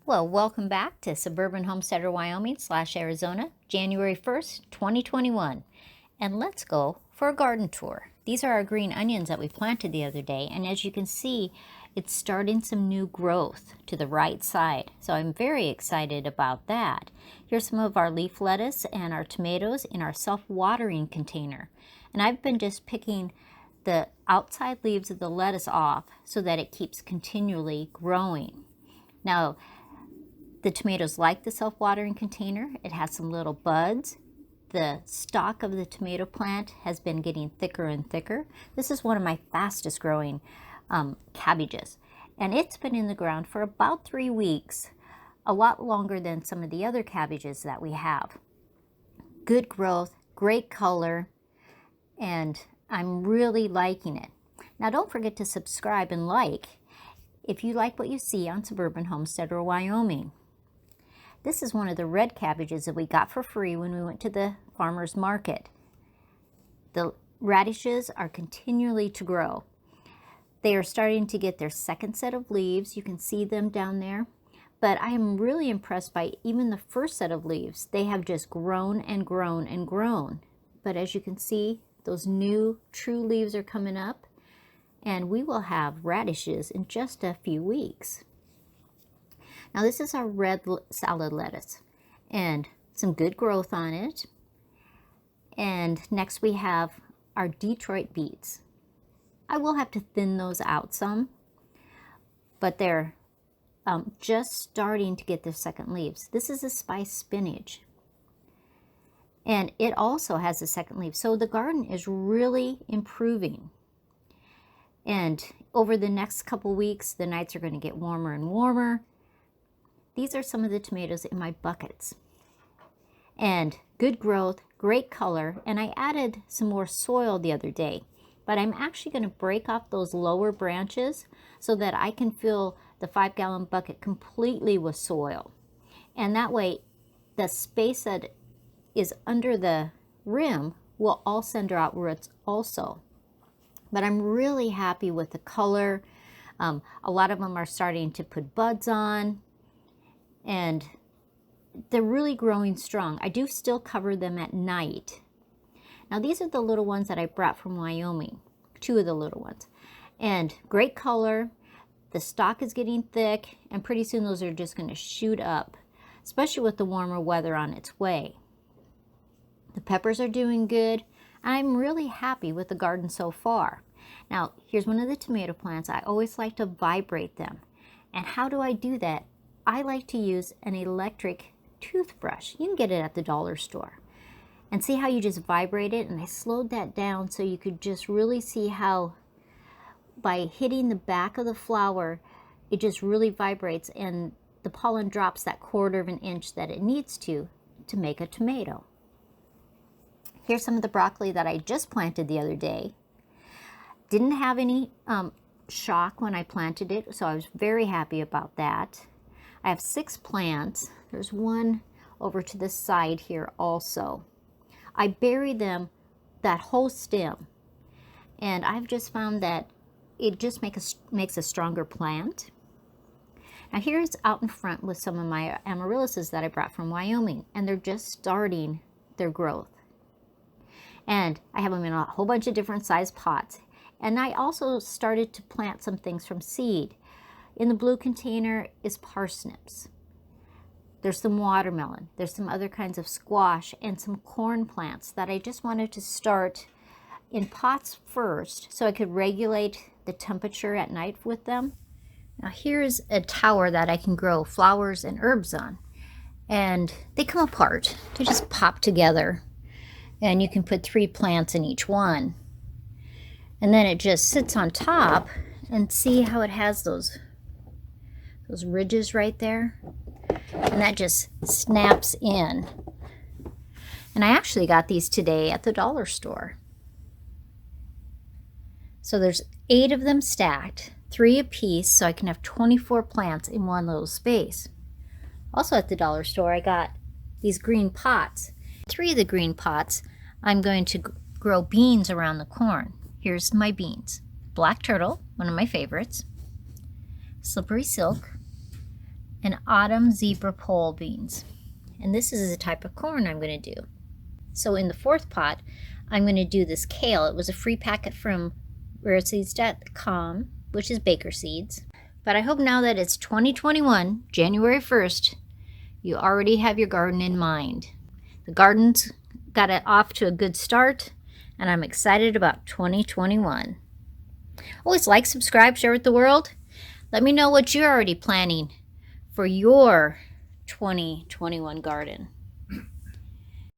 Well, welcome back to Suburban Homesteader Wyoming / Arizona, January 1st, 2021. And let's go for a garden tour. These are our green onions that we planted the other day, and as you can see, it's starting some new growth to the right side. So I'm very excited about that. Here's some of our leaf lettuce and our tomatoes in our self-watering container. And I've been just picking the outside leaves of the lettuce off so that it keeps continually growing. Now, the tomatoes like the self-watering container. It has some little buds. The stalk of the tomato plant has been getting thicker and thicker. This is one of my fastest growing cabbages. And it's been in the ground for about 3 weeks, a lot longer than some of the other cabbages that we have. Good growth, great color, and I'm really liking it. Now don't forget to subscribe and like if you like what you see on Suburban Homesteader Wyoming. This is one of the red cabbages that we got for free when we went to the farmer's market. The radishes are continually to grow. They are starting to get their second set of leaves. You can see them down there. But I am really impressed by even the first set of leaves. They have just grown and grown and grown. But as you can see, those new true leaves are coming up, and we will have radishes in just a few weeks. Now this is our red salad lettuce and some good growth on it. And next we have our Detroit beets. I will have to thin those out some, but they're just starting to get their second leaves. This is a spice spinach, and it also has a second leaf. So the garden is really improving. And over the next couple weeks, the nights are going to get warmer and warmer. These are some of the tomatoes in my buckets. And good growth, great color, and I added some more soil the other day. But I'm actually going to break off those lower branches so that I can fill the 5-gallon bucket completely with soil. And that way, the space that is under the rim will all send out roots also. But I'm really happy with the color. A lot of them are starting to put buds on, and they're really growing strong. I do still cover them at night. Now these are the little ones that I brought from Wyoming, 2 of the little ones. And great color, the stalk is getting thick, and pretty soon those are just going to shoot up, especially with the warmer weather on its way. The peppers are doing good. I'm really happy with the garden so far. Now here's one of the tomato plants. I always like to vibrate them. And how do I do that? I like to use an electric toothbrush. You can get it at the dollar store. And see how you just vibrate it? And I slowed that down so you could just really see how by hitting the back of the flower, it just really vibrates and the pollen drops that 1/4 of an inch that it needs to make a tomato. Here's some of the broccoli that I just planted the other day. Didn't have any shock when I planted it, so I was very happy about that. I have 6 plants. There's one over to the side here also. I bury them, that whole stem, and I've just found that it just makes a stronger plant. Now here's out in front with some of my amaryllises that I brought from Wyoming, and they're just starting their growth. And I have them in a whole bunch of different size pots. And I also started to plant some things from seed. In the blue container is parsnips. There's some watermelon. There's some other kinds of squash and some corn plants that I just wanted to start in pots first so I could regulate the temperature at night with them. Now here's a tower that I can grow flowers and herbs on. And they come apart. They just pop together. And you can put 3 plants in each one. And then it just sits on top, and see how it has those ridges right there? And that just snaps in. And I actually got these today at the dollar store. So there's 8 of them stacked, 3 a piece, so I can have 24 plants in one little space. Also at the dollar store, I got these green pots. 3 of the green pots, I'm going to grow beans around the corn. Here's my beans. Black turtle, one of my favorites. Slippery silk, and autumn zebra pole beans. And this is a type of corn I'm going to do. So in the fourth pot, I'm going to do this kale. It was a free packet from rareseeds.com, which is baker seeds. But I hope now that it's 2021, January 1st, you already have your garden in mind. The garden's got it off to a good start, and I'm excited about 2021. Always like, subscribe, share with the world. Let me know what you're already planning for your 2021 garden.